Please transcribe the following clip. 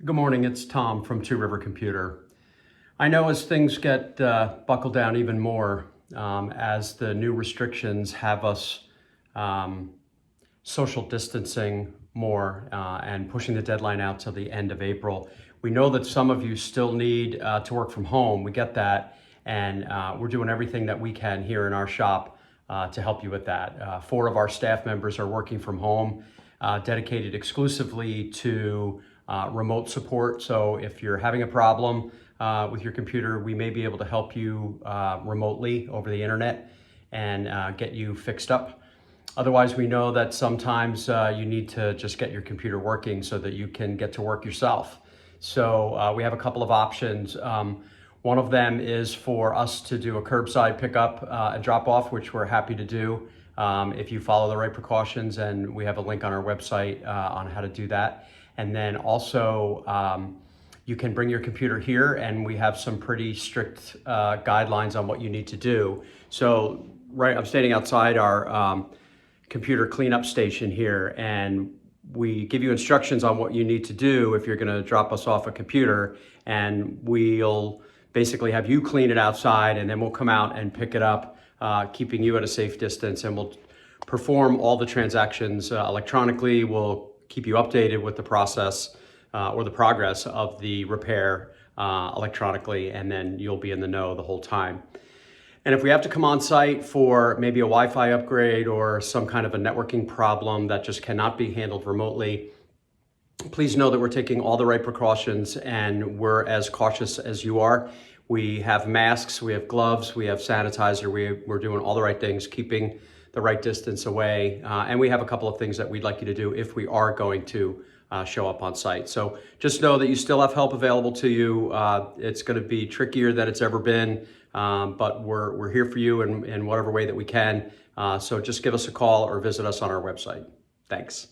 Good morning, it's Tom from Two River Computer. I know as things get buckled down even more, as the new restrictions have us social distancing more and pushing the deadline out till the end of April. We know that some of you still need to work from home. We get that, and we're doing everything that we can here in our shop to help you with that. 4 of our staff members are working from home, dedicated exclusively to remote support. So if you're having a problem with your computer, we may be able to help you remotely over the internet and get you fixed up. Otherwise, we know that sometimes you need to just get your computer working so that you can get to work yourself. So we have a couple of options. One of them is for us to do a curbside pickup and drop off, which we're happy to do if you follow the right precautions, and we have a link on our website on how to do that. And then also you can bring your computer here, and we have some pretty strict guidelines on what you need to do. So I'm standing outside our computer cleanup station here, and we give you instructions on what you need to do if you're going to drop us off a computer, and we'll basically have you clean it outside, and then we'll come out and pick it up, keeping you at a safe distance, and we'll perform all the transactions electronically. We'll keep you updated with the process or the progress of the repair electronically, and then you'll be in the know the whole time. And if we have to come on site for maybe a Wi-Fi upgrade or some kind of a networking problem that just cannot be handled remotely, please know that we're taking all the right precautions and we're as cautious as you are. We have masks, we have gloves, we have sanitizer, we're doing all the right things, keeping the right distance away. And we have a couple of things that we'd like you to do if we are going to show up on site. So just know that you still have help available to you. It's going to be trickier than it's ever been, but we're here for you in whatever way that we can. So just give us a call or visit us on our website. Thanks.